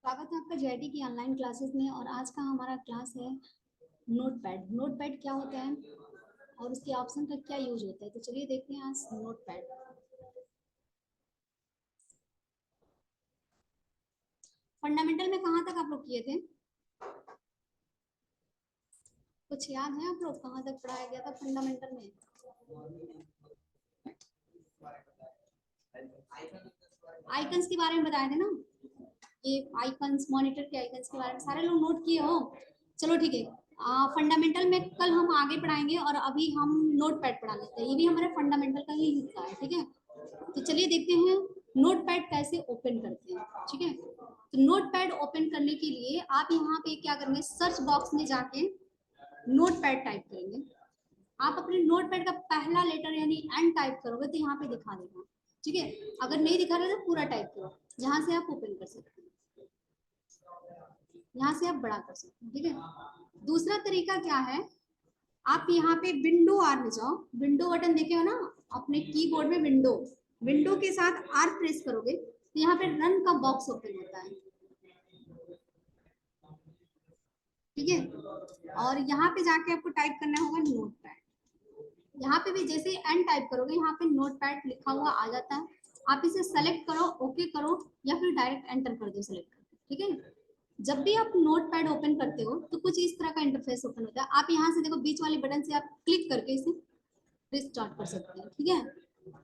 स्वागत है आपका जेआईटी की ऑनलाइन क्लासेस में। और आज का हमारा क्लास है नोटपैड। नोटपैड क्या होता है और उसके ऑप्शन का क्या यूज होता है, तो चलिए देखते हैं आज नोटपैड। फंडामेंटल में कहाँ तक आप लोग किए थे? कुछ याद है आप लोग कहाँ तक पढ़ाया गया था फंडामेंटल में? आइकन्स के बारे में बताए थे ना, ये आइकन्स, मॉनिटर के आइकन्स के बारे में सारे लोग नोट किए हो। चलो ठीक है, फंडामेंटल में कल हम आगे पढ़ाएंगे और अभी हम नोटपैड पढ़ा लेते हैं। ये भी हमारे फंडामेंटल का ही हिस्सा है, ठीक है। तो चलिए देखते हैं नोटपैड कैसे ओपन करते हैं, ठीक है। तो नोटपैड ओपन करने के लिए आप यहाँ पे क्या करेंगे, सर्च बॉक्स में जाके नोटपैड टाइप करेंगे। आप अपने नोटपैड का पहला लेटर यानी एन टाइप करोगे तो यहाँ पे दिखा देगा, ठीक है। अगर नहीं दिखा रहा तो पूरा टाइप करो, जहाँ से आप ओपन कर सकते हैं, यहाँ से आप बड़ा कर सकते हैं, ठीक है। दूसरा तरीका क्या है, आप यहाँ पे विंडो आर में जाओ। विंडो बटन देखे हो ना अपने कीबोर्ड में, विंडो विंडो के साथ आर प्रेस करोगे तो यहाँ पे रन का बॉक्स ओपन होता है, ठीक है। और यहाँ पे जाके आपको टाइप करना होगा नोटपैड। यहाँ पे भी जैसे एन टाइप करोगे यहाँ पे नोटपैड लिखा हुआ आ जाता है। आप इसे सेलेक्ट करो, ओके करो, या फिर डायरेक्ट एंटर कर दो सेलेक्ट करके, ठीक है। जब भी आप नोटपैड ओपन करते हो तो कुछ इस तरह का इंटरफेस ओपन होता है। आप यहाँ से देखो बीच वाले बटन से आप क्लिक करके इसे रिस्टार्ट कर सकते हैं, ठीक है।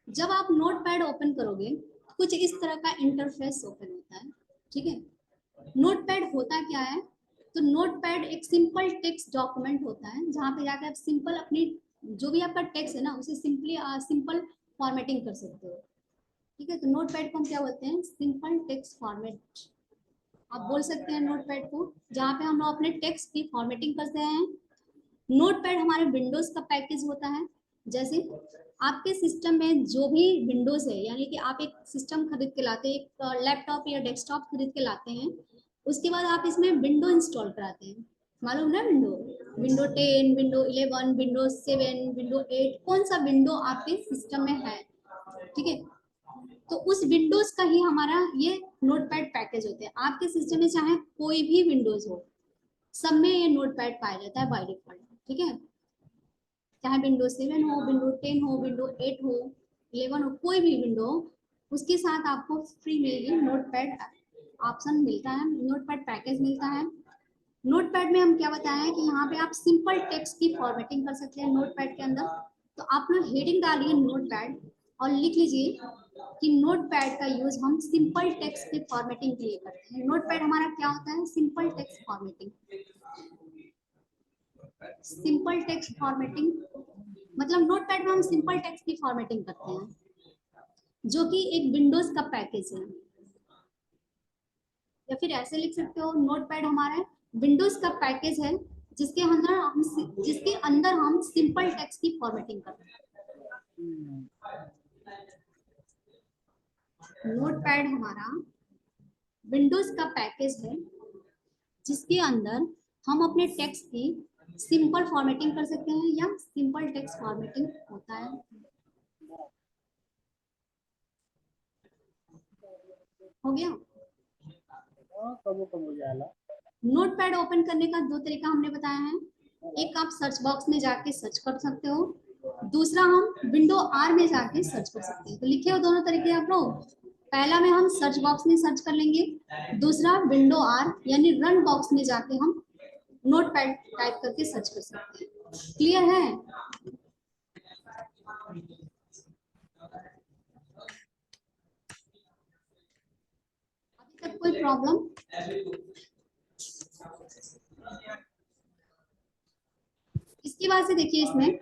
जब आप नोटपैड ओपन करोगे कुछ इस तरह का इंटरफेस ओपन होता है, ठीक है। नोटपैड होता क्या है, तो नोटपैड एक सिंपल टेक्स्ट डॉक्यूमेंट होता है जहाँ पे जाकर आप सिंपल अपनी जो भी आपका टेक्स्ट है ना उसे सिंपल फॉर्मेटिंग कर सकते हो, ठीक है। तो नोटपैड को हम क्या बोलते हैं, सिंपल टेक्स्ट फॉर्मेट आप बोल सकते हैं नोटपैड को, जहाँ पे हम लोग अपने टेक्स्ट की फॉर्मेटिंग करते हैं। नोटपैड हमारे विंडोज का पैकेज होता है। जैसे आपके सिस्टम में जो भी विंडोज है, यानी कि आप एक सिस्टम खरीद के लाते हैं, एक लैपटॉप या डेस्कटॉप खरीद के लाते हैं, उसके बाद आप इसमें विंडो इंस्टॉल कराते हैं। मालूम ना, window window 10, window 11, window 7, window 8, कौन सा विंडो आपके सिस्टम में है, ठीक है। तो उस विंडोज का ही हमारा ये नोटपैड पैकेज होते हैं। आपके सिस्टम में चाहे कोई भी विंडोज हो, सब में ये नोटपैड पाया जाता है बाय डिफॉल्ट, ठीक है। चाहे विंडो 7 हो, विंडो 10 हो, विंडो 8 हो, 11 हो, कोई भी विंडो हो, उसके साथ आपको फ्री में ये नोटपैड ऑप्शन मिलता है, नोटपैड पैकेज मिलता है। नोटपैड में हम क्या बताया है कि यहाँ पे आप सिंपल टेक्स्ट की फॉर्मेटिंग कर सकते हैं नोटपैड के अंदर। तो आप लोग हेडिंग डालिए नोटपैड और लिख लीजिए कि नोटपैड का यूज हम सिंपल टेक्स्ट की फॉर्मेटिंग के लिए करते हैं। नोटपैड हमारा क्या होता है, simple text formatting. Simple text formatting मतलब नोटपैड में हम सिंपल टेक्स्ट की फॉर्मेटिंग करते हैं, जो कि एक विंडोज का पैकेज है। या फिर ऐसे लिख सकते हो, नोटपैड हमारा विंडोज का पैकेज है जिसके अंदर हम सिंपल टेक्स्ट की फॉर्मेटिंग करते हैं। नोटपैड हमारा विंडोज का पैकेज है जिसके अंदर हम अपने टेक्स्ट की सिंपल फॉर्मेटिंग कर सकते हैं या सिंपल टेक्स्ट फॉर्मेटिंग होता है। हो गया। नोटपैड ओपन करने का दो तरीका हमने बताया है। एक आप सर्च बॉक्स में जाके सर्च कर सकते हो, दूसरा हम विंडो आर में जाके सर्च कर सकते हैं। तो लिखे हो दोनों तरीके आप लोग। पहला में हम सर्च बॉक्स में सर्च कर लेंगे, दूसरा विंडो आर यानी रन बॉक्स में जाके हम नोटपैड टाइप करके सर्च कर सकते हैं। क्लियर है? अभी तक कोई प्रॉब्लम? इसके बाद से देखिए, इसमें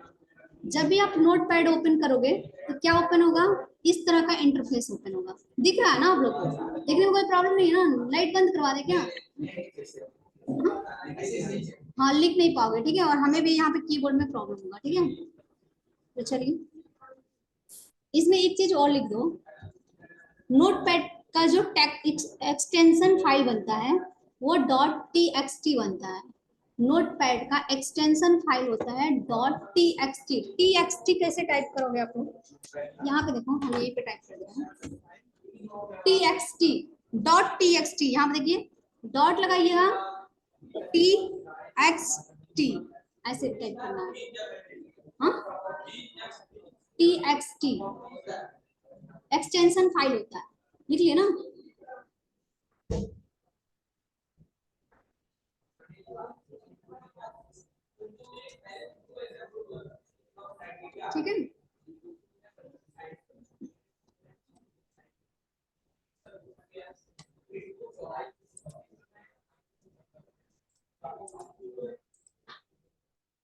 जब भी आप नोटपैड ओपन करोगे तो क्या ओपन होगा, इस तरह का इंटरफेस ओपन होगा। दिख रहा है ना आप लोग को? देखने में कोई प्रॉब्लम नहीं है ना? लाइट बंद करवा दे क्या? हाँ, लिख नहीं पाओगे, ठीक है। और हमें भी यहाँ पे कीबोर्ड में प्रॉब्लम होगा, ठीक है। तो चलिए इसमें एक चीज और लिख दो, नोटपैड का जो एक्सटेंशन फाइल बनता है वो .txt बनता है। नोटपैड का एक्सटेंशन फाइल होता है .txt। txt कैसे टाइप करोगे आप लोग? यहाँ पे देखो, हम यहीं पे टाइप कर देते हैं txt। Dot T x T, यहाँ पे देखिए डॉट लगाइएगा, टी एक्स टी ऐसे टाइप करना है। हाँ, T x T extension file होता है, लिख लिया ना। ठीक है,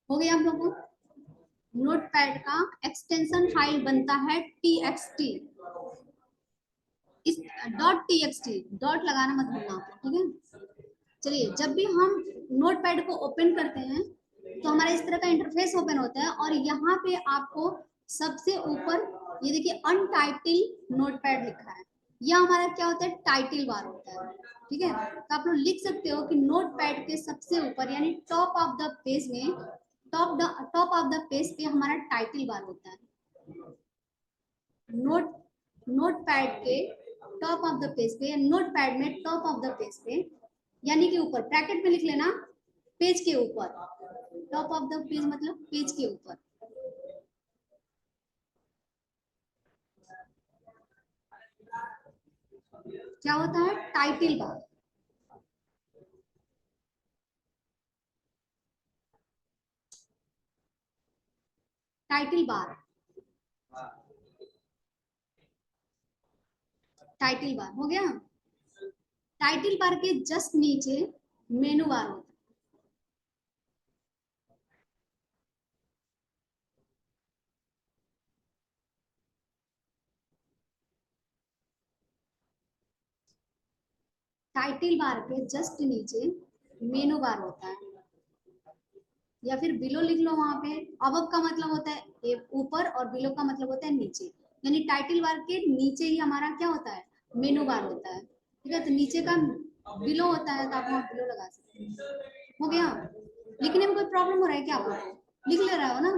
हो गया आप लोगों को। नोटपैड का एक्सटेंशन फाइल बनता है txt, इस डॉट txt, डॉट लगाना मत भूलना आप, ठीक है। चलिए, जब भी हम नोटपैड को ओपन करते हैं तो हमारा इस तरह का इंटरफेस ओपन होता है, और यहाँ पे आपको सबसे ऊपर ये देखिए अनटाइटल नोटपैड लिखा है, यह हमारा क्या होता है, टाइटल बार होता है। ठीक है, तो आप लोग लिख सकते हो कि नोटपैड के सबसे ऊपर यानी टॉप ऑफ द पेज में, टॉप ऑफ द पेज पे हमारा टाइटल बार होता है। नोट नोटपैड के टॉप ऑफ द पेज पे, नोटपैड में टॉप ऑफ द पेज पे, यानी कि ऊपर ब्रैकेट में लिख लेना, पेज के ऊपर, टॉप ऑफ द पेज मतलब पेज के ऊपर। क्या होता है, title bar. Title bar, title bar हो गया। टाइटल बार के जस्ट नीचे मेनू बार होता है। टाइटल बार के जस्ट नीचे मेनू बार होता है, या फिर बिलो लिख लो वहां पे। अबव का मतलब होता है ऊपर, और बिलो का मतलब होता है नीचे, यानी टाइटल बार के नीचे ही हमारा क्या होता है, मेनू बार होता है। ठीक है, तो नीचे का बिलो होता है, तो आप वहां बिलो लगा सकते हैं। हो गया। लिखने में कोई प्रॉब्लम हो रहा है क्या आप लोग, लिख ले रहा हो ना।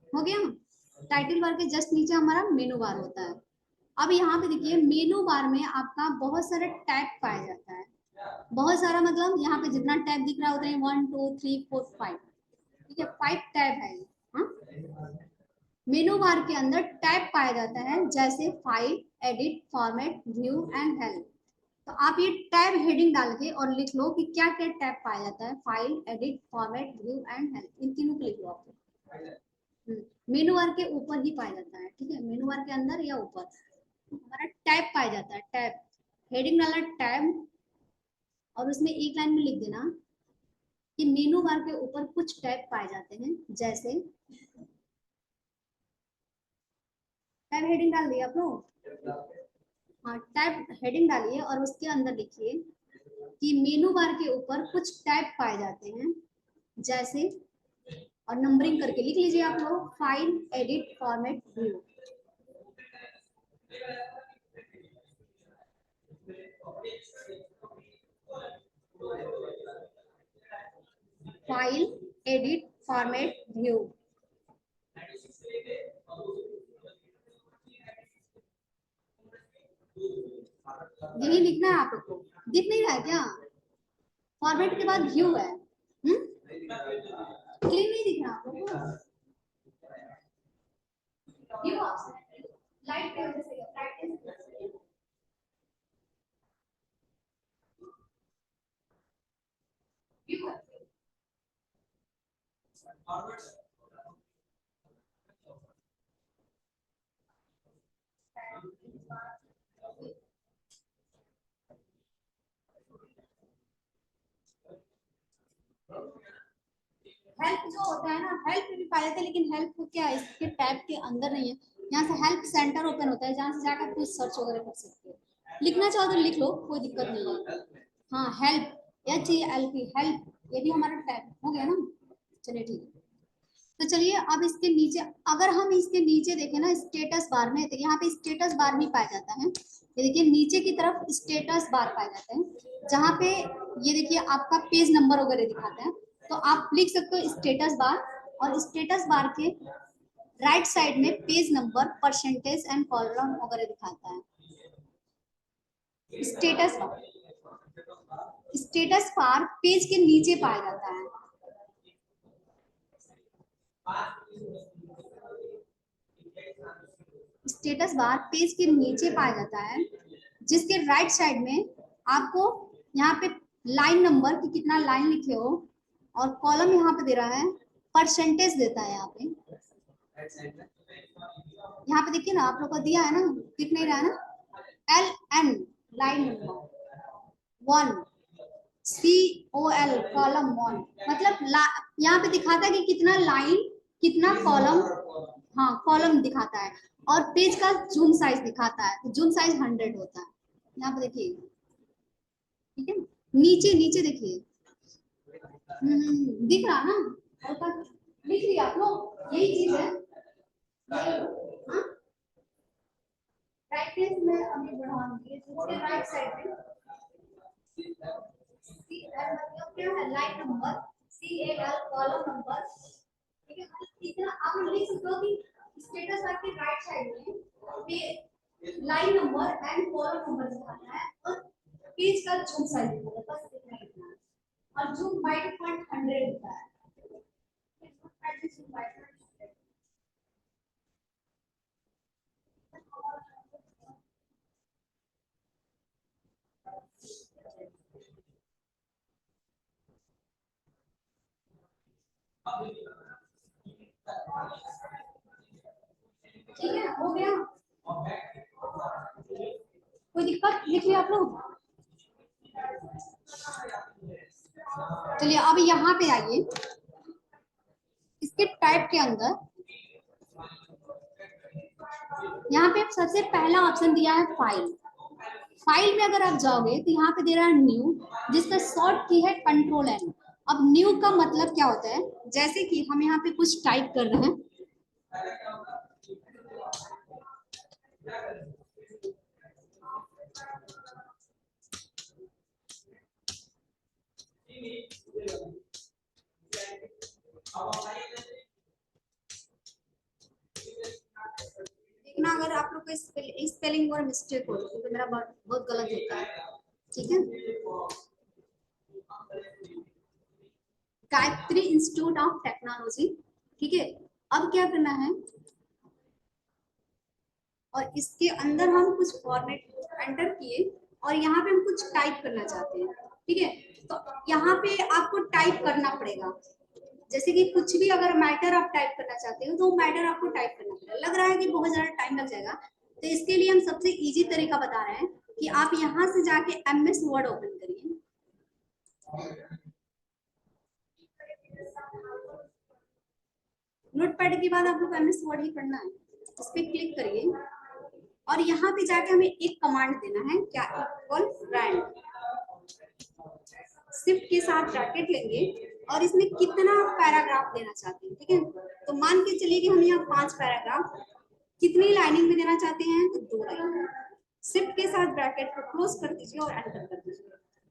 हो गया। टाइटल बार के जस्ट नीचे हमारा मेनू बार होता है। अब यहाँ पे देखिए मेनू बार में आपका बहुत सारे टैब पाया जाता है। बहुत सारा मतलब यहाँ पे जितना टैब दिख रहा होता है 1 2 3 4 5, ठीक है, 5 टैब है। हाँ, मेनू बार के अंदर टैब पाया जाता है, जैसे file, edit, format, view and help. तो आप ये टैब हेडिंग डाल के और लिख लो कि क्या क्या टैब पाया जाता है, file, edit, format, view and help, इन तीनों को लिख लो आप। मेनू बार के ऊपर ही पाया जाता है, ठीक है, मेनू बार के अंदर या ऊपर हमारा टैब पाया जाता है। टैब हेडिंग डाला टैब, और उसमें एक लाइन में लिख देना कि मेनू बार के ऊपर कुछ टैब पाए जाते हैं, जैसे टैब हेडिंग डाल दिया आप लोग। हाँ, टैब हेडिंग डालिए और उसके अंदर लिखिए कि मेनू बार के ऊपर कुछ टैब पाए जाते हैं, जैसे, और नंबरिंग करके लिख लीजिए आप लोग, file, edit, format, view. File, edit, format, view, यही लिखना है आप लोग को। दिख नहीं रहा है क्या, फॉर्मेट के बाद व्यू है। क्लीन नहीं दिख रहा आप लोग को, व्यू ऑप्शन लाइट की वजह से, ब्राइटनेस व्यू है। हेल्प जो होता है ना, हेल्प भी पाए जाते हैं, लेकिन हेल्प को क्या है, इसके टैब के अंदर नहीं है। यहाँ से हेल्प सेंटर ओपन होता है, जहाँ से जाकर कुछ सर्च वगैरह कर सकते हो। लिखना चाहो तो लिख लो, कोई दिक्कत नहीं है। हाँ, हेल्प, HELP, हेल्प, ये भी हमारा टैब हो गया ना। चलिए ठीक है, तो चलिए अब इसके नीचे, अगर हम इसके नीचे देखें ना स्टेटस बार में, तो यहाँ पे स्टेटस बार भी पाया जाता है। ये देखिए नीचे की तरफ स्टेटस बार पाया जाता है, जहाँ पे ये देखिए आपका पेज नंबर वगैरह दिखाता है। तो आप लिख सकते हो स्टेटस बार, और स्टेटस बार के राइट साइड में page number, percentage and column वगैरह दिखाता है। Status bar, status bar page के नीचे पाया जाता है। स्टेटस बार पेज के नीचे पाया जाता है, जिसके राइट साइड में आपको यहाँ पे लाइन नंबर कि कितना लाइन लिखे हो, और कॉलम यहाँ पे दे रहा है, परसेंटेज देता है। यहाँ पे देखिए ना, आप लोग को दिया है ना, दिख नहीं रहा है ना, LN line number 1, COL column 1, मतलब यहाँ पे दिखाता है कि कितना लाइन कितना कॉलम, हाँ कॉलम दिखाता है, और पेज का जूम साइज दिखाता है। तो जूम साइज 100 होता है। यहाँ पे देखिए, ठीक है, नीचे नीचे देखिए, दिख रहा ना, हल्का लिख लिया आप लोग, यही चीज है। राइट में अभी बढ़ाऊंगी, दूसरे राइट साइड में CL मतलब क्या है, line number, CAL column number, ठीक है। इतना आप लिख सकते हो कि स्टेटस बार के राइट साइड में line number and column number दिखाना है, और पेज का जूम साइज दिखाना है, बस इतना ही लिखना है। और जूम बाय डिफॉल्ट 100 होता है। ठीक है, हो गया, कोई दिक्कत लिख लिया आप लोग। चलिए अब यहाँ पे आइए, इसके टाइप के अंदर यहाँ पे सबसे पहला ऑप्शन दिया है फाइल। फाइल में अगर आप जाओगे तो यहाँ पे दे रहा है न्यू, जिसका शॉर्ट की है Ctrl+N। अब न्यू का मतलब क्या होता है, जैसे कि हम यहाँ पे कुछ टाइप कर रहे हैं, देखना अगर आप लोग को स्पेलिंग और मिस्टेक हो, क्योंकि मेरा बहुत गलत होता है, ठीक है। गायत्री इंस्टीट्यूट ऑफ टेक्नोलॉजी, ठीक है। अब क्या करना है, और इसके अंदर हम कुछ फॉर्मेट एंटर किए, और यहाँ पे हम कुछ टाइप करना चाहते हैं, ठीक है। तो यहाँ पे आपको टाइप करना पड़ेगा, जैसे कि कुछ भी अगर मैटर आप टाइप करना चाहते हो तो मैटर आपको टाइप करना पड़ेगा। लग रहा है कि बहुत ज्यादा टाइम लग जाएगा, तो इसके लिए हम सबसे इजी तरीका बता रहे हैं कि आप यहाँ से जाके MS वर्ड ओपन करिए, नोटपैड के बाद आप लोग MS वर्ड ही पढ़ना है, इस पर क्लिक करिए, और यहाँ पे जाके हमें एक कमांड देना है, क्या, इक्वल ब्रांड, शिफ्ट के साथ ब्रैकेट लेंगे, और इसमें कितना पैराग्राफ देना चाहते हैं, ठीक है। तो मान के चलिए कि हम यहाँ 5 पैराग्राफ, कितनी लाइनिंग में देना चाहते हैं, तो 2 लाइन। शिफ्ट के साथ ब्रैकेट को क्लोज कर दीजिए और एंटर कर दीजिए।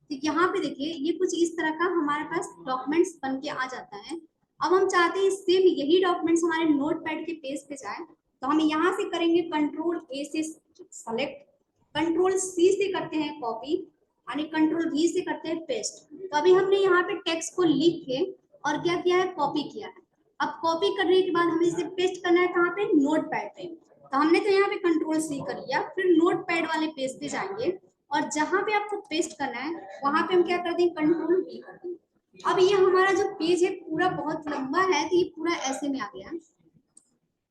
तो यहाँ पे देखिए, ये कुछ इस तरह का हमारे पास डॉक्यूमेंट्स बन के आ जाता है। अब हम चाहते हैं सेम यही डॉक्यूमेंट्स हमारे नोटपैड के पेज पे जाए, तो हम यहाँ से करेंगे Ctrl+A से सेलेक्ट, Ctrl+C से करते हैं कॉपी, यानी Ctrl+V से करते हैं पेस्ट। तो अभी हमने यहाँ पे टेक्स्ट को लिख के और क्या किया है, कॉपी किया है। अब कॉपी करने के बाद हमें इसे पेस्ट करना है कहाँ पे, नोटपैड पे। तो हमने तो यहाँ पे Ctrl+C कर लिया, फिर नोटपैड वाले पेज पे जाएंगे, और जहां पे आपको पेस्ट करना है वहां पे हम क्या कर देंगे, Ctrl+V कर देंगे। अब ये हमारा जो पेज है पूरा बहुत लंबा है, तो ये पूरा ऐसे में आ गया।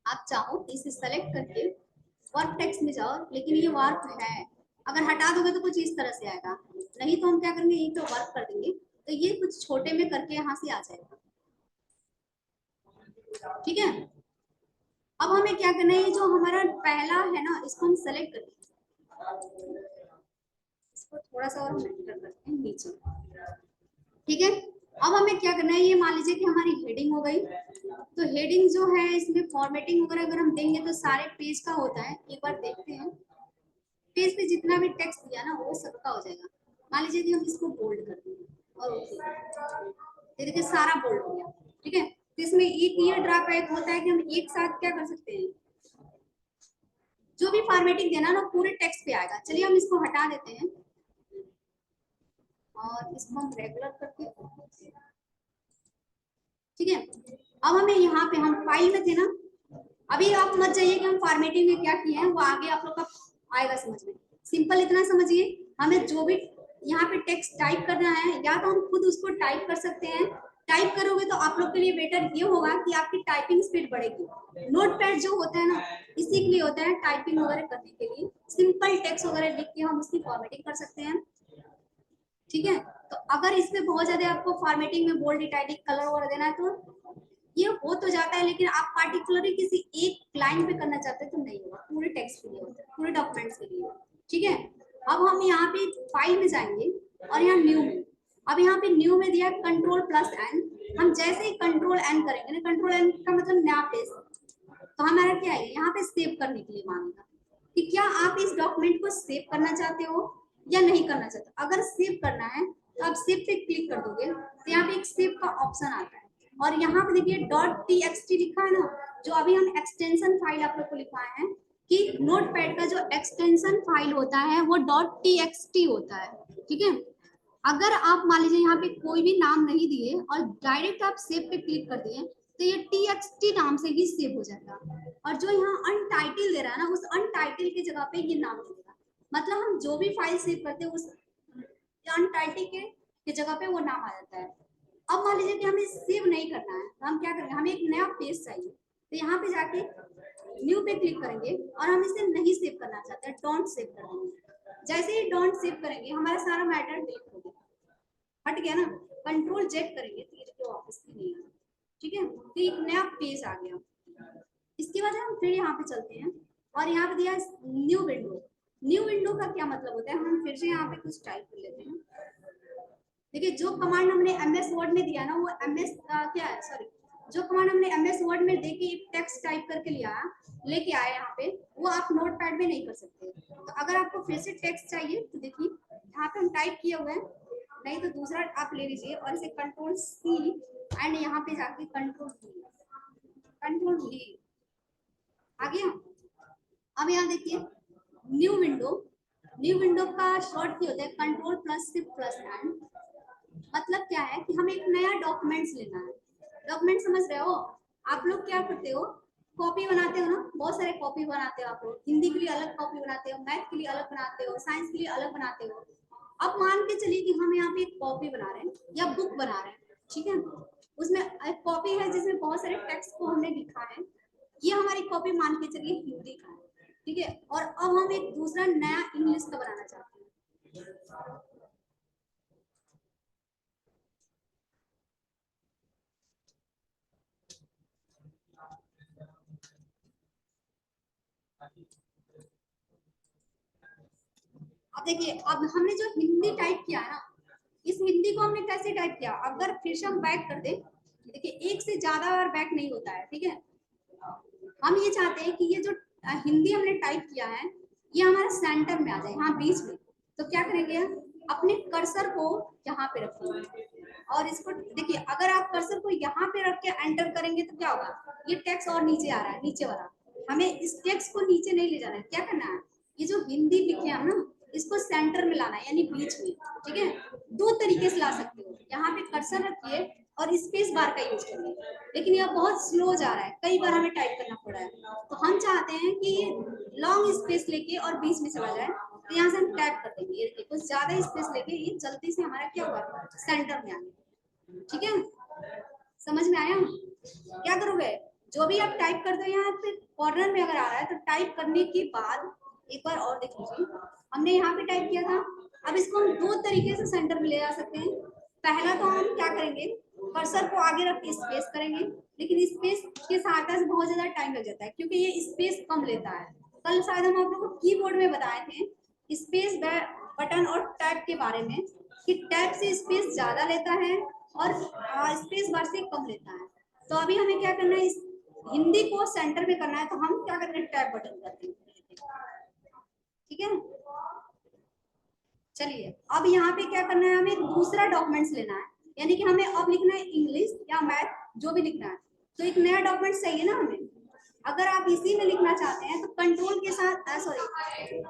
आप चाहो इसे सेलेक्ट करके वर्क टेक्स्ट में जाओ, लेकिन ये वर्क है, अगर हटा दोगे तो कुछ इस तरह से आएगा, नहीं तो हम क्या करेंगे, यही तो वर्क कर देंगे, तो ये कुछ छोटे में करके यहाँ से आ जाएगा, ठीक है। अब हमें क्या करना है, ये जो हमारा पहला है ना, इसको हम सेलेक्ट करेंगे, इसको थोड़ा सा और एंटर करते हैं नीचे, ठीक है। अब हमें क्या करना है, ये मान लीजिए कि हमारी हेडिंग हो गई, तो हेडिंग जो है इसमें फॉर्मेटिंग वगैरह अगर हम देंगे तो सारे पेज का होता है, एक बार देखते हैं। पेज पे जितना भी टेक्स्ट दिया ना वो सबका हो जाएगा। मान लीजिए कि हम इसको बोल्ड कर देंगे, और ये देखिए सारा बोल्ड हो गया, ठीक है। तो इसमें एक ये ड्रॉबैक होता है कि हम एक साथ क्या कर सकते हैं, जो भी फॉर्मेटिंग देना ना पूरे टेक्स्ट पे आएगा। चलिए हम इसको हटा देते हैं और इसको हम रेगुलर करके, ठीक है। अब हमें यहाँ पे हम फाइल में थे ना, अभी आप मत जाइए कि हम फॉर्मेटिंग में क्या किए हैं, वो आगे आप लोग का आएगा समझ में। सिंपल इतना समझिए, हमें जो भी यहाँ पे टेक्स्ट टाइप करना है या तो हम खुद उसको टाइप कर सकते हैं। टाइप करोगे तो आप लोग के लिए बेटर ये होगा कि आपकी टाइपिंग स्पीड बढ़ेगी। नोटपैड जो होता है ना, इसी के लिए होता है, टाइपिंग वगैरह करने के लिए। सिंपल टेक्स्ट वगैरह लिख के हम उसकी फॉर्मेटिंग कर सकते हैं, ठीक है। तो अगर इसमें बहुत ज्यादा आपको फॉर्मेटिंग में बोल्ड इटैलिक कलर वगैरह देना है तो ये हो तो जाता है, लेकिन आप पार्टिकुलरली किसी एक लाइन पे करना चाहते हैं तो नहीं होगा, पूरे टेक्स्ट के लिए होता है, पूरे डॉक्यूमेंट्स के लिए, ठीक है। अब हम यहाँ पे फाइल में जाएंगे और यहाँ न्यू में, अब यहाँ पे न्यू में दिया कंट्रोल प्लस एन। हम जैसे ही कंट्रोल एन करेंगे ना, कंट्रोल एन का मतलब नया पेज, तो हमारा क्या है यहाँ पे सेव करने के लिए मांगेगा कि क्या आप इस डॉक्यूमेंट को सेव करना चाहते हो या नहीं करना चाहते। अगर सेव करना है तो आप सेव पे क्लिक कर दोगे तो यहाँ पे एक सेव का ऑप्शन आता है और यहाँ पे देखिए .txt लिखा है ना, जो अभी हम एक्सटेंशन फाइल आप लोग को लिखवाए हैं कि नोटपैड का जो एक्सटेंशन फाइल होता है वो .txt होता है, ठीक है। अगर आप मान लीजिए यहाँ पे कोई भी नाम नहीं दिए और डायरेक्ट आप सेव पे क्लिक कर दिए तो ये txt नाम से ही सेव हो जाएगा, और जो यहाँ अनटाइटल दे रहा है ना, उस अनटाइटल की जगह पे ये नाम दे देगा। मतलब हम जो भी फाइल सेव करते हैं उस अनटाइटल के जगह पे वो नाम आ जाता है। अब मान लीजिए कि हमें सेव नहीं करना है तो हम क्या करेंगे, हमें एक नया पेज चाहिए, तो यहाँ पे जाके न्यू पे क्लिक करेंगे और हम इसे नहीं सेव करना चाहते हैं, डोंट सेव कर देंगे। जैसे ही डोंट सेव करेंगे हमारा सारा मैटर डिलीट हो गया, हट गया ना। कंट्रोल जेड करेंगे तो ये वापस नहीं आएगा, ठीक है। तो एक नया पेज आ गया। इसके बाद हम फिर यहाँ पे चलते हैं और यहाँ पे दिया न्यू विंडो। न्यू विंडो का क्या मतलब होता है, हम फिर से यहाँ पे कुछ टाइप कर लेते हैं। देखिए जो कमांड हमने एमएस वर्ड में दिया ना, वो एमएस क्या है, सॉरी, जो कमांड हमने एमएस वर्ड में दे के टेक्स्ट टाइप करके लिया लेके आए यहाँ पे, वो आप नोटपैड में नहीं कर सकते। तो अगर आपको फिर से टेक्स्ट चाहिए तो देखिए यहाँ पे हम टाइप किए हुए हैं, नहीं तो दूसरा आप ले लीजिए और इसे कंट्रोल सी एंड यहाँ पे जाके कंट्रोल डी आ गया। अब यहाँ देखिए न्यू विंडो, न्यू विंडो का शॉर्ट क्या होता है, control plus shift plus and. मतलब क्या है कि हमें एक नया डॉक्यूमेंट्स लेना है। डॉक्यूमेंट समझ रहे हो, आप लोग क्या करते हो, कॉपी बनाते हो ना, बहुत सारे कॉपी बनाते हो आप लोग, हिंदी के लिए अलग कॉपी बनाते हो, मैथ के लिए अलग बनाते हो, साइंस के लिए अलग बनाते हो। अब मान के चलिए कि हम यहाँ पे एक कॉपी बना रहे हैं या बुक बना रहे हैं, ठीक है। उसमें एक कॉपी है जिसमें बहुत सारे टेक्स्ट को हमने लिखा है, ये हमारी कॉपी मान के चलिए हिंदी का है, ठीक है। और अब हम एक दूसरा नया इंग्लिश का बनाना चाहते हैं। अब देखिए अब हमने जो हिंदी टाइप किया है ना, इस हिंदी को हमने कैसे टाइप किया, अगर फिर से हम बैक कर दे, देखिए एक से ज्यादा बार बैक नहीं होता है, ठीक है। हम ये चाहते हैं कि ये जो हिंदी हमने टाइप किया है ये हमारा सेंटर में आ जाए, यहाँ बीच में। तो क्या करेंगे, अपने कर्सर को यहाँ पे रखेंगे और इसको देखिए, अगर आप कर्सर को यहाँ पे रख के एंटर करेंगे तो क्या होगा, ये टेक्स्ट और नीचे आ रहा है, नीचे वाला। हमें इस टेक्स्ट को नीचे नहीं ले जाना है, क्या करना है, ये जो हिंदी लिखे हैं ना, इसको सेंटर में लाना है, यानी बीच में, ठीक है। दो तरीके से ला सकते हो, यहाँ पे कर्सर रखिए और स्पेस बार का यूज करिए, लेकिन यह बहुत स्लो जा रहा है, कई बार हमें टाइप करना पड़ रहा है। तो हम चाहते हैं कि ये लॉन्ग स्पेस लेके और बीच में चला जाए, तो यहाँ से हम टैप कर देंगे, ये कुछ ज्यादा स्पेस लेके ये जल्दी से हमारा क्या होगा, सेंटर में आ गया, ठीक है। समझ में आया, क्या करोगे, जो भी आप टाइप कर दो यहाँ पे कॉर्नर में अगर आ रहा है तो टाइप करने के बाद एक बार और देख लीजिए, हमने यहाँ पे टाइप किया था, अब इसको हम दो तरीके से सेंटर में ले जा सकते हैं। पहला तो हम क्या करेंगे, कर्सर को आगे रख के स्पेस करेंगे, लेकिन स्पेस के सहायता से बहुत ज्यादा टाइम लग जाता है क्योंकि ये स्पेस कम लेता है। कल शायद हम आप लोगों को कीबोर्ड में बताए थे स्पेस बटन और टैब के बारे में, कि टैब से स्पेस ज्यादा लेता है और स्पेस बार से कम लेता है। तो अभी हमें क्या करना है, इस हिंदी को सेंटर में करना है, तो हम क्या करते हैं, टैब बटन करते हैं, ठीक है। चलिए अब यहाँ पे क्या करना है, हमें दूसरा डॉक्यूमेंट्स लेना है, यानी कि हमें अब लिखना है इंग्लिश या मैथ, जो भी लिखना है। तो एक नया डॉक्यूमेंट चाहिए ना हमें। अगर आप इसी में लिखना चाहते हैं तो कंट्रोल के साथ सॉरी,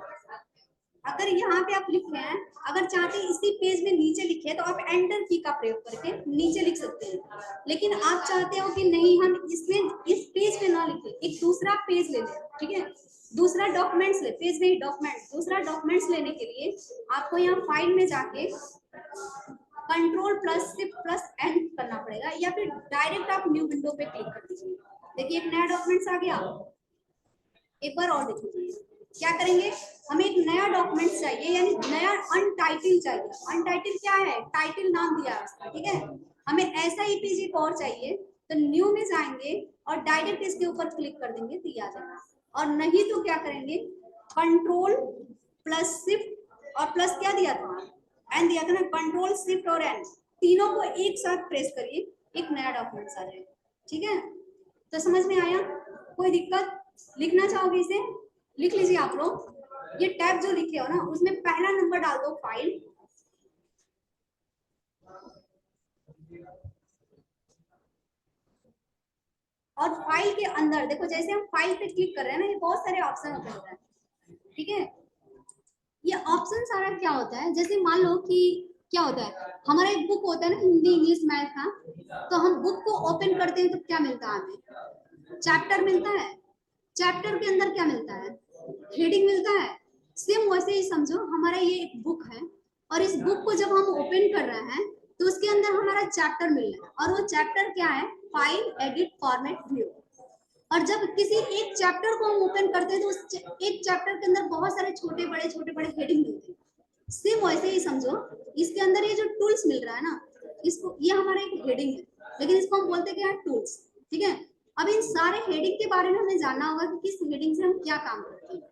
अगर यहाँ पे आप लिख रहे हैं, अगर चाहते हैं इसी पेज में नीचे लिखे तो आप एंटर की का प्रयोग करके नीचे लिख सकते हैं। लेकिन आप चाहते हो कि नहीं हम इसमें इस पेज पे ना लिखे, एक दूसरा पेज ले लें, ठीक है, दूसरा डॉक्यूमेंट्स ले, पेज में ही डॉक्यूमेंट्स, दूसरा डॉक्यूमेंट्स लेने के लिए आपको यहाँ फाइल में जाके control plus shift plus N करना पड़ेगा, या फिर डायरेक्ट आप न्यू विंडो पे क्लिक कर दीजिए। देखिए एक नया डॉक्यूमेंट्स आ गया। एक बार और देख लीजिए क्या करेंगे, हमें एक नया डॉक्यूमेंट चाहिए, यानी नया अनटाइटल चाहिए। अनटाइटल क्या है, टाइटल नाम दिया है उसका, ठीक है। हमें ऐसा ही पेज एक और चाहिए, तो न्यू में जाएंगे और डायरेक्ट इसके ऊपर क्लिक कर देंगे तो ये आ जाएगा। और नहीं तो क्या करेंगे, कंट्रोल प्लस शिफ्ट और प्लस क्या दिया था, एन दिया था ना, कंट्रोल शिफ्ट और एन तीनों को एक साथ प्रेस करिए, एक नया डॉक्यूमेंट आ जाएगा, ठीक है। तो समझ में आया, कोई दिक्कत, लिखना चाहोगे इसे लिख लीजिए आप लोग। ये टैब जो लिखे हो ना उसमें पहला नंबर डाल दो फाइल, और फाइल के अंदर देखो जैसे हम फाइल पे क्लिक कर रहे हैं ना, ये बहुत सारे ऑप्शन ओपन हो रहे हैं, ठीक है। ये ऑप्शन सारा क्या होता है, जैसे मान लो कि क्या होता है, हमारा एक बुक होता है ना हिंदी इंग्लिश मैथ का, तो हम बुक को ओपन करते हैं तो क्या मिलता है हमें, चैप्टर मिलता है। चैप्टर के अंदर क्या मिलता है, हेडिंग मिलता है। सेम वैसे ही समझो हमारा ये एक बुक है, और इस बुक को जब हम ओपन कर रहे हैं तो उसके अंदर हमारा चैप्टर मिल रहा है, और वो चैप्टर क्या है, फाइल एडिट फॉर्मेट व्यू। और जब किसी एक चैप्टर को हम ओपन करते हैं तो उस एक चैप्टर के अंदर बहुत सारे छोटे बड़े हेडिंग मिलते हैं। सेम वैसे ही समझो, इसके अंदर ये जो टूल्स मिल रहा है ना, इसको ये हमारा एक हेडिंग है, लेकिन इसको हम बोलते क्या है, टूल्स, ठीक है। अब इन सारे हेडिंग के बारे में हमें जानना होगा कि किस हेडिंग से हम क्या काम करते हैं।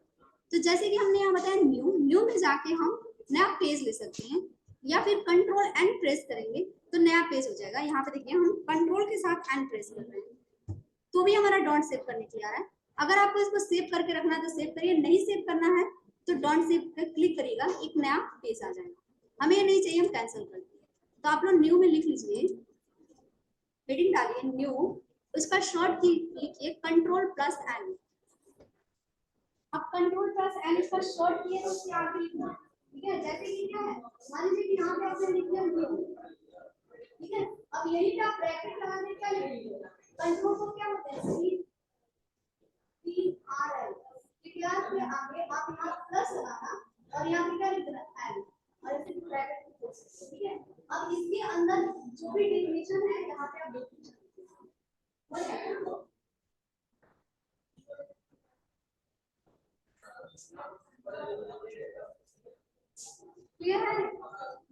तो जैसे कि हमने यहाँ बताया न्यू में जाके हम नया पेज ले सकते हैं, या फिर कंट्रोल एंड प्रेस करेंगे तो नया पेज हो जाएगा। यहाँ पे देखिए हम कंट्रोल के साथ एंड प्रेस कर रहे हैं तो भी हमारा डॉट सेव करने के लिए आ रहा है। अगर आपको इसको सेव करके रखना है तो सेव करिए, नहीं सेव करना है तो डॉट सेव पे क्लिक करिएगा, एक नया पेज आ जाएगा। हमें ये नहीं चाहिए, हम कैंसिल कर देंगे। तो आप लोग न्यू में लिख लीजिए, हेडिंग डालिए न्यू, उसका शॉर्ट की लिखिए कंट्रोल प्लस एन। अब कंट्रोल प्लस एन इसका शॉर्ट किए तो उसके आगे लिखना, ठीक है। जैसे कि क्या है, मान लीजिए कि यहाँ पे आपने लिख दिया न्यू, ठीक है। अब यही पे आप ब्रैकेट लगा के क्या लिखेंगे, कंट्रोल को क्या होता है, C T R L, class के आगे आप यहाँ प्लस लगाना और यहाँ पे क्या लिखना एल, और इसे ब्रैकेट में खोल सकते हैं, ठीक है। अब इसके अंदर जो भी डेफिनेशन है यहाँ पे आप देख सकते हैं। क्लियर है,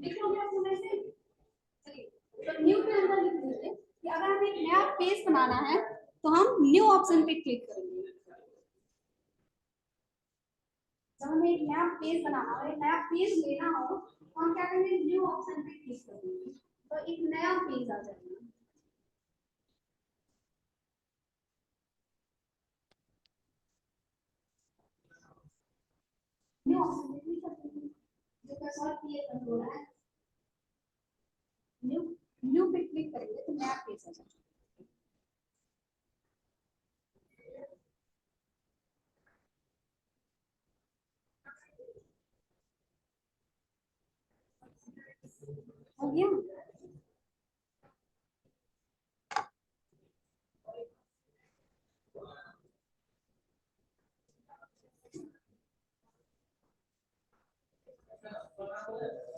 लिख लोगे आप लोग ऐसे। चलिए तो न्यू के अंदर लिख दीजिए कि अगर हमें एक नया पेज बनाना है तो हम न्यू ऑप्शन पे क्लिक करेंगे। जब हमें एक नया पेज बनाना हो, एक नया पेज लेना हो तो हम क्या करेंगे, न्यू ऑप्शन पे क्लिक करेंगे तो एक नया पेज आ जाएगा। न्यू ऑप्शन पे क्लिक करते हैं, जो कसौट की ये कंट्रोल है, न्यू न्यू पे क्लिक करेंगे तो नया पेज आ जाएगा। हो गया,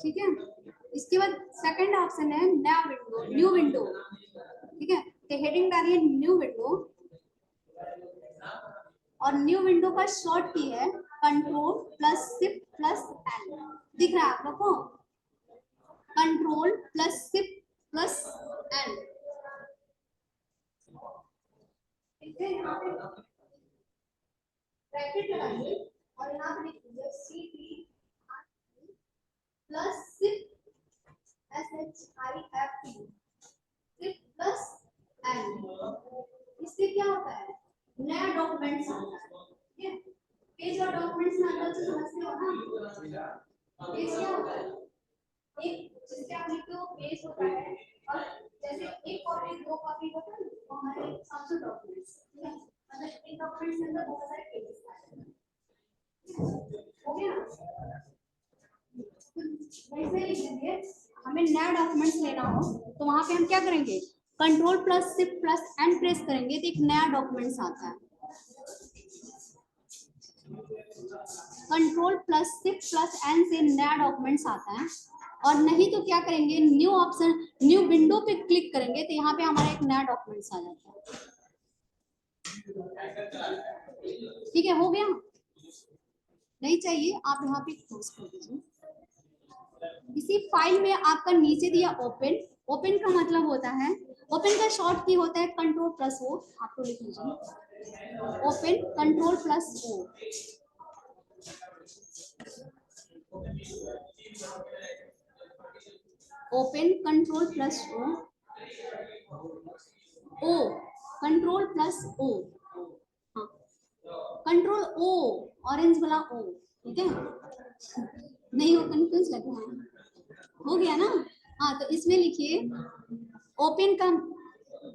ठीक है। इसके बाद सेकंड ऑप्शन है नया विंडो, न्यू विंडो, ठीक है। तो हेडिंग डालिए न्यू विंडो, और न्यू विंडो का शॉर्ट की है control plus shift plus N, दिख रहा है आप लोग को, control plus shift plus N, ठीक है। यहाँ पे ब्रैकेट लगाइए और यहाँ पे लिख दीजिए C T plus shift S H I F T, shift plus N. इससे क्या होता है, नया डॉक्यूमेंट्स आता है, ठीक है। पेज और डॉक्यूमेंट्स में अंदर से समझते हो ना, पेज क्या होता है, एक जिसके आप लिखते हो पेज होता है, और जैसे एक कॉपी दो कॉपी होता है तो हमारे 700 डॉक्यूमेंट्स, ठीक है, मतलब इन डॉक्यूमेंट्स के अंदर बहुत सारे पेजेस हो गया ना। वैसे ही लिखेंगे, हमें नया डॉक्यूमेंट्स लेना हो तो वहां पे हम क्या करेंगे, control plus shift plus N press करेंगे तो एक नया डॉक्यूमेंट्स आता है। Control plus shift plus N से नया डॉक्यूमेंट्स आता है। और नहीं तो क्या करेंगे, न्यू ऑप्शन न्यू विंडो पे क्लिक करेंगे तो यहाँ पे हमारा एक नया डॉक्यूमेंट्स आ जाता है। ठीक है, हो गया। नहीं चाहिए आप यहाँ पे क्लोज कर दीजिए। इसी फाइल में आपका नीचे दिया ओपन, ओपन का मतलब होता है, ओपन का शॉर्ट की होता है कंट्रोल प्लस ओ, आपको लिख लीजिए open control plus O. Open control plus O, O control plus O, हाँ कंट्रोल ओ, ऑरेंज वाला ओ, ठीक है, नहीं हो कंफ्यूज लग रहा है, हो गया ना। हाँ तो इसमें लिखिए ओपन का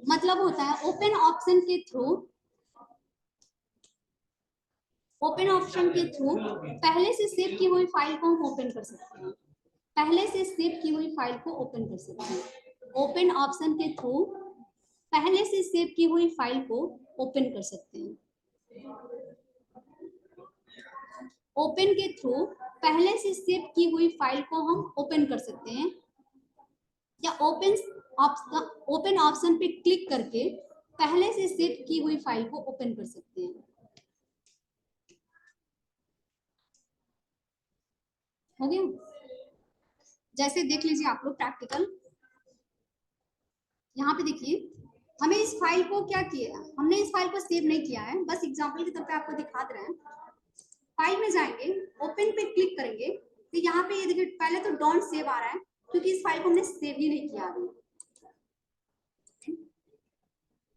मतलब होता है ओपन ऑप्शन के थ्रू, ओपन ऑप्शन के थ्रू पहले से सेव की हुई फाइल को हम ओपन कर सकते हैं, पहले से सेव की हुई फाइल को ओपन कर सकते हैं। ओपन ऑप्शन के थ्रू पहले से सेव की हुई फाइल को ओपन कर सकते हैं। ओपन के थ्रू पहले से सेव की हुई फाइल को हम ओपन कर सकते हैं, या ओपन ऑप्शन पे क्लिक करके पहले से सेव की हुई फाइल को ओपन कर सकते हैं। हो गया। जैसे देख लीजिए आप लोग प्रैक्टिकल, यहाँ पे देखिए हमें इस फाइल को क्या किया, हमने इस फाइल को सेव नहीं किया है, बस एग्जांपल के तौर पे आपको दिखा दे रहे हैं। फाइल में जाएंगे, ओपन पे क्लिक करेंगे तो यहाँ पे ये देखिए पहले तो डोंट सेव आ रहा है क्योंकि इस फाइल को हमने सेव ही नहीं किया अभी।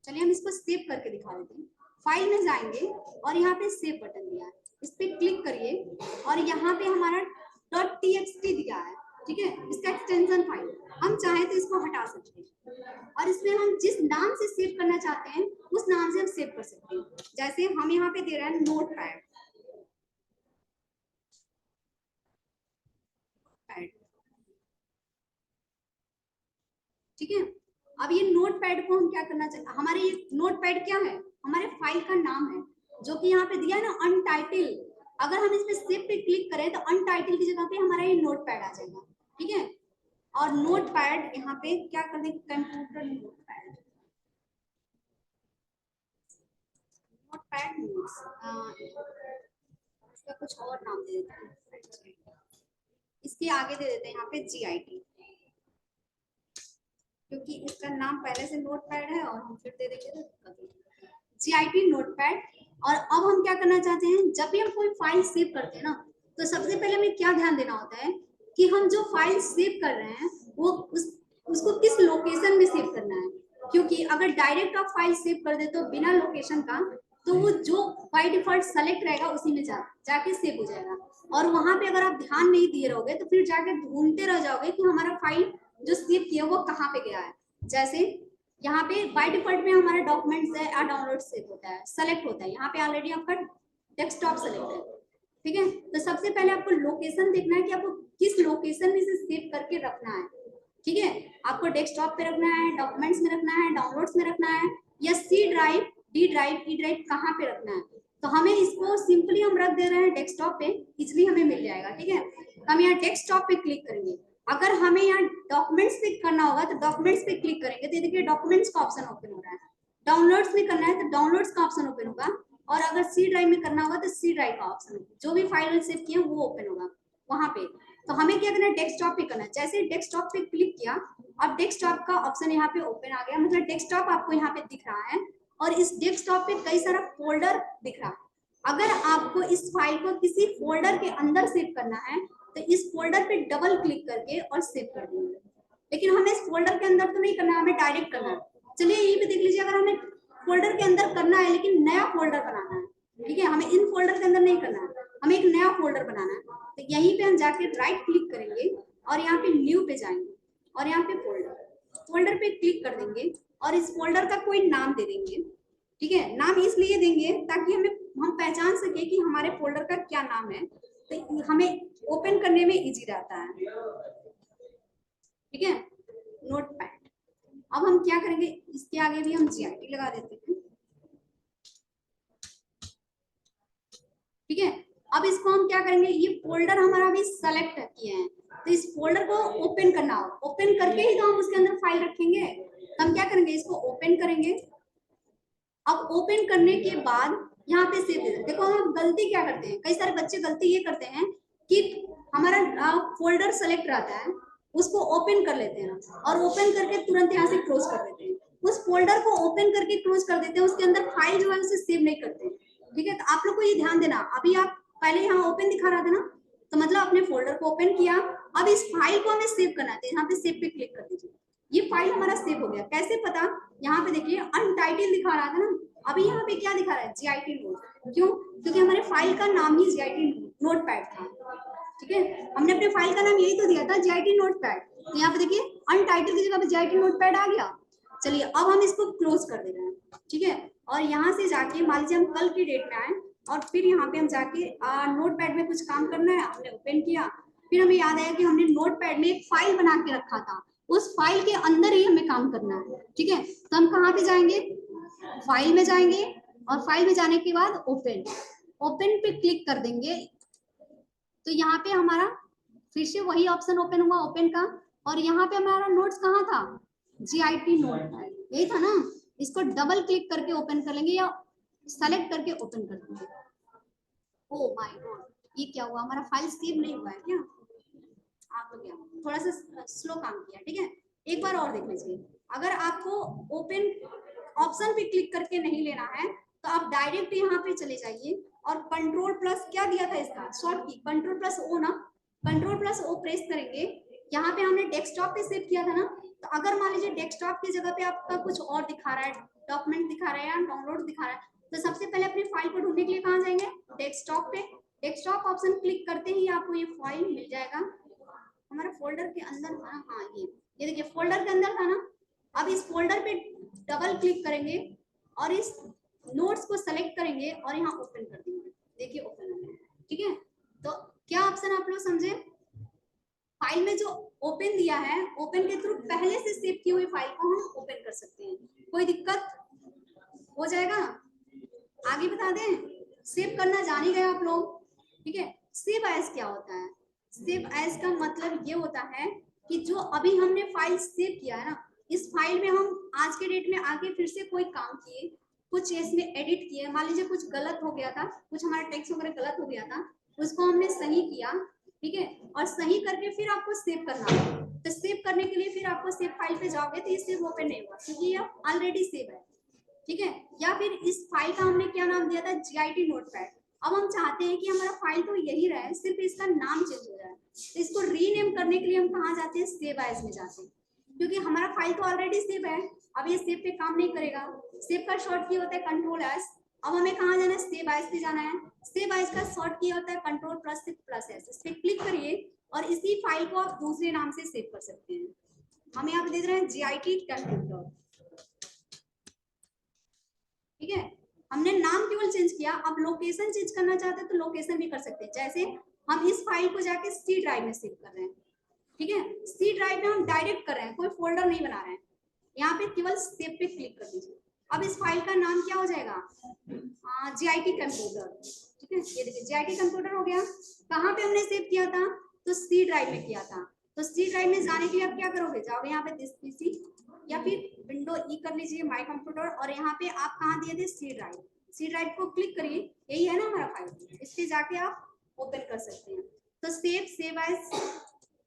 चलिए हम इसको सेव करके दिखा देते हैं। फाइल में जाएंगे और यहाँ पे सेव बटन दिया है, इस पे क्लिक करिए और यहाँ पे हमारा .txt दिया है, ठीक है, इसका एक्सटेंशन फाइल, हम चाहे तो इसको हटा सकते हैं और इसमें हम जिस नाम से सेव करना चाहते हैं उस नाम से हम सेव कर सकते हैं। जैसे हम यहाँ पे दे रहे हैं नोटपैड, ठीक है। अब ये नोटपैड को हम क्या करना चाहिए, हमारे ये नोटपैड क्या है, हमारे फाइल का नाम है जो कि यहाँ पे दिया है ना अनटाइटल। अगर हम इस पे सेव पे क्लिक करें तो अनटाइटल की जगह पे हमारा ये नोटपैड आ जाएगा, ठीक है। और नोटपैड यहाँ पे क्या कर देंगे, कंप्यूटर नोटपैड, नोटपैड इसका कुछ और नाम दे देते हैं, इसके आगे दे देते हैं यहाँ पे GIT, क्योंकि इसका नाम पहले से नोटपैड है और हम फिर दे देंगे GIT नोटपैड। और अब हम क्या करना चाहते हैं, जब भी हम कोई फाइल सेव करते हैं ना तो सबसे पहले हमें क्या ध्यान देना होता है कि हम जो फाइल सेव कर रहे हैं वो उसको किस लोकेशन में सेव करना है, क्योंकि अगर डायरेक्ट आप फाइल सेव कर दे तो बिना लोकेशन का तो वो जो बाय डिफॉल्ट सेलेक्ट रहेगा उसी में जाके सेव हो जाएगा, और वहां पे अगर आप ध्यान नहीं दिए रहोगे तो फिर जाके ढूंढते रह जाओगे कि हमारा फाइल जो सेव किया वो कहाँ पे गया है। जैसे यहाँ पे बाय डिफॉल्ट में हमारा डॉक्यूमेंट्स है या डाउनलोड सेव होता है, सेलेक्ट होता है, यहाँ पे ऑलरेडी आपका डेस्कटॉप सेलेक्ट है, ठीक है। तो सबसे पहले आपको लोकेशन देखना है कि आपको किस लोकेशन में से सेव करके रखना है, ठीक है। आपको डेस्कटॉप पे रखना है, डॉक्यूमेंट्स में रखना है, डाउनलोड्स में रखना है, या C drive, D drive, E drive कहाँ पे रखना है। तो हमें इसको सिंपली हम रख दे रहे हैं डेस्कटॉप पे, इजिली हमें मिल जाएगा, ठीक है। हम यहाँ डेस्कटॉप पे क्लिक करेंगे, अगर हमें यहाँ डॉक्यूमेंट्स पे करना होगा तो डॉक्यूमेंट्स पे क्लिक करेंगे तो देखिए डॉक्यूमेंट्स का ऑप्शन ओपन हो रहा है, डाउनलोड्स में करना है तो डाउनलोड्स का ऑप्शन ओपन होगा, और अगर C ड्राइव में करना होगा तो C ड्राइव का ऑप्शन, जो भी फाइल सेव किए वो ओपन होगा वहां पे। तो हमें क्या करना है, डेस्कटॉप पे करना है। जैसे डेस्कटॉप पे क्लिक किया, अब डेस्कटॉप का ऑप्शन यहाँ पे ओपन आ गया, मतलब डेस्कटॉप आपको यहाँ पे दिख रहा है, और इस डेस्कटॉप पे कई सारा फोल्डर दिख रहा है। अगर आपको इस फाइल को किसी फोल्डर के अंदर सेव करना है तो इस फोल्डर पे डबल क्लिक करके और सेव कर देंगे, लेकिन हमें इस फोल्डर के अंदर तो नहीं करना है, हमें डायरेक्ट करना है। चलिए यहीं पे देख लीजिए, अगर हमें फोल्डर के अंदर करना है लेकिन नया फोल्डर बनाना है, ठीक है, हमें इन फोल्डर के अंदर नहीं करना है, हमें एक नया फोल्डर बनाना है, तो यहीं पे हम जाके राइट क्लिक करेंगे और यहाँ पे न्यू पे जाएंगे और यहाँ पे फोल्डर, फोल्डर पे क्लिक कर देंगे और इस फोल्डर का कोई नाम दे देंगे। ठीक है, नाम इसलिए देंगे ताकि हम पहचान सके कि हमारे फोल्डर का क्या नाम है, तो हमें ओपन करने में इजी रहता है। ठीक है, नोटपैड। अब हम क्या करेंगे, इसके आगे भी हम GIT लगा देते हैं। ठीक है, अब इसको हम क्या करेंगे, ये फोल्डर हमारा अभी सेलेक्ट किए हैं, तो इस फोल्डर को ओपन करना होगा, ओपन करके ही तो हम उसके अंदर फाइल रखेंगे। तो हम क्या करेंगे, इसको ओपन करेंगे। अब ओपन करने के बाद यहाँ पे सेव दे दें। देखो हम गलती क्या करते हैं, कई सारे बच्चे गलती ये करते हैं कि हमारा फोल्डर सेलेक्ट रहता है, उसको ओपन कर लेते हैं और ओपन करके तुरंत यहाँ से क्लोज कर देते हैं। उस फोल्डर को ओपन करके क्लोज कर देते हैं, उसके अंदर फाइल जो है उसे सेव नहीं करते। ठीक है, तो आप लोग को ये ध्यान देना, अभी आप पहले यहाँ ओपन दिखा रहा था ना, तो मतलब अपने फोल्डर को ओपन किया, अब इस फाइल को हमें सेव करना है, यहाँ पे सेव पे क्लिक कर दीजिए। ये फाइल हमारा सेव हो गया। कैसे पता, यहाँ पे देखिए अनटाइटल दिखा रहा था ना, अभी यहाँ पे क्या दिखा रहा है, GIT नोट। क्यों, क्योंकि हमारे फाइल का नाम ही GIT नोटपैड था। ठीक है, हमने अपने फाइल का नाम यही तो दिया था, GIT नोटपैड। तो यहाँ पे देखिए अनटाइटल की जगह पे GIT नोटपैड आ गया। चलिए अब हम इसको क्लोज कर दे रहे हैं। ठीक है, और यहाँ से जाके मान लीजिए हम कल की डेट में आए और फिर यहाँ पे हम जाके नोटपैड में कुछ काम करना है, हमने ओपन किया, फिर हमें याद आया कि हमने नोटपैड में एक फाइल बना के रखा था, उस फाइल के अंदर ही हमें काम करना है। ठीक है, तो हम कहाँ पे जाएंगे, फाइल में जाएंगे और फाइल में जाने के बाद ओपन, ओपन पे क्लिक कर देंगे। तो यहाँ पे हमारा फिर से वही ऑप्शन ओपन हुआ, ओपन का, और यहाँ पे हमारा नोट्स कहाँ था, GIT नोट यही था ना। इसको डबल क्लिक करके ओपन कर लेंगे या सेलेक्ट करके ओपन कर देंगे। ओ माय गॉड, ये क्या हुआ, हमारा फाइल सेव नहीं हुआ है क्या, आप तो क्या थोड़ा सा स्लो काम किया। ठीक है, एक बार और देख लीजिए, अगर आपको ओपन ऑप्शन पे क्लिक करके नहीं लेना है तो आप डायरेक्ट यहाँ पे चले जाइए और कंट्रोल प्लस क्या दिया था इसका शॉर्ट की, कंट्रोल प्लस ओ ना, कंट्रोल प्लस ओ प्रेस करेंगे। यहाँ पे हमने डेस्कटॉप पे सेव किया था ना, तो अगर मान लीजिए डेस्कटॉप की जगह पे आपका कुछ और दिखा रहा है, डॉक्यूमेंट दिखा रहा है या डाउनलोड दिखा रहा है, तो सबसे पहले अपनी फाइल को ढूंढने के लिए कहाँ जाएंगे, डेस्कटॉप पे। डेस्कटॉप ऑप्शन क्लिक करते ही आपको ये फाइल मिल जाएगा। हमारा फोल्डर के अंदर था ना, हाँ ये देखिए फोल्डर के अंदर था ना। अब इस फोल्डर पे डबल क्लिक करेंगे और इस नोट्स को सेलेक्ट करेंगे और यहाँ ओपन कर देंगे। देखिए ओपन हो गया। ठीक है, तो क्या ऑप्शन आप लोग समझे, फाइल में जो ओपन दिया है, ओपन के थ्रू पहले से सेव की हुई फाइल को हम ओपन कर सकते हैं। कोई दिक्कत हो जाएगा, आगे बता दें, सेव करना जान ही गए आप लोग। ठीक है, सेव एज क्या होता है, सेव एज का मतलब ये होता है कि जो अभी हमने फाइल सेव किया है ना, इस फाइल में हम आज के डेट में आगे फिर से कोई काम किए, कुछ इसमें एडिट किए, मान लीजिए कुछ गलत हो गया था, कुछ हमारा टेक्स्ट वगैरह गलत हो गया था, उसको हमने सही किया। ठीक है, और सही करके फिर आपको सेव करना है, तो सेव करने के लिए फिर आपको सेव फाइल पे जाओगे तो ये सेव ओपन नहीं हुआ क्योंकि ये ऑलरेडी सेव है। ठीक है, या फिर इस फाइल का हमने क्या नाम दिया था, GIT नोटपैड। अब हम चाहते हैं कि हमारा फाइल तो यही रहे, सिर्फ इसका नाम चेंज हो जाए, तो इसको रीनेम करने के लिए हम कहाँ जाते हैं, सेव एज में जाते हैं, क्योंकि हमारा फाइल तो ऑलरेडी सेव है, अब ये सेव पे काम नहीं करेगा। सेव का शॉर्ट की होता है कंट्रोल एस। अब हमें कहाँ जाना है, सेव एज पे जाना है। सेव एज का शॉर्ट की होता है कंट्रोल प्लस एस, इस पे क्लिक करिए और इसी फाइल को आप दूसरे नाम से सेव कर सकते हैं। हम यहाँ पे देख रहे हैं GIT कंप्यूटर। ठीक है, हमने नाम केवल चेंज किया, अब लोकेशन चेंज करना चाहते हैं तो लोकेशन भी कर सकते हैं, जैसे हम इस फाइल को जाके C ड्राइव में सेव कर रहे हैं। ठीक है, C ड्राइव में हम डायरेक्ट कर रहे हैं, कोई फोल्डर नहीं बना रहे हैं, यहाँ पे केवल सेव पे क्लिक कर दीजिए। अब इस फाइल का नाम क्या हो जाएगा, GIT कंप्यूटर। ठीक है, ये देखिए GIT कंप्यूटर हो गया। कहाँ पे हमने सेव किया था, तो C ड्राइव में किया था। तो C ड्राइव में जाने के लिए आप क्या करोगे, जाओगे यहाँ पे दिस PC या फिर विंडो ई कर लीजिए माय कंप्यूटर, और यहाँ पे आप कहाँ दिए थे, C ड्राइव। C ड्राइव को क्लिक करिए, यही है ना हमारा फाइल, इससे जाके आप ओपन कर सकते हैं। तो सेव एज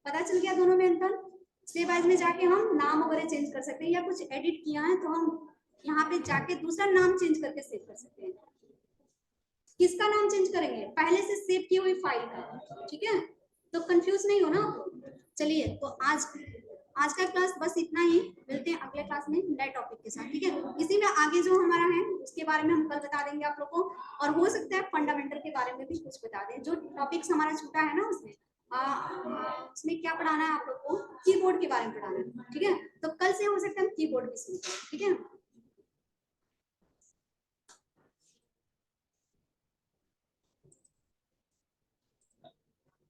पता चल गया दोनों में अंतर। सेव एज में जाके हम नाम वगैरह चेंज कर सकते हैं, या कुछ एडिट किया है तो हम यहाँ पे जाके दूसरा नाम चेंज करके सेव कर सकते हैं। किसका नाम चेंज करेंगे, पहले से सेव की हुई फाइल का। ठीक है, तो कंफ्यूज नहीं हो ना। चलिए, तो आज का क्लास बस इतना ही, मिलते हैं अगले क्लास में नए टॉपिक के साथ। ठीक है, इसी में आगे जो हमारा है उसके बारे में हम कल बता देंगे आप लोग को, और हो सकता है फंडामेंटल के बारे में भी कुछ बता दें, जो टॉपिक्स हमारा छूटा है ना उसमें इसमें क्या पढ़ाना है आप लोग को, कीबोर्ड के बारे में पढ़ाना है, ठीक है। तो कल से हो सकता है हम कीबोर्ड भी सीखें, ठीक है।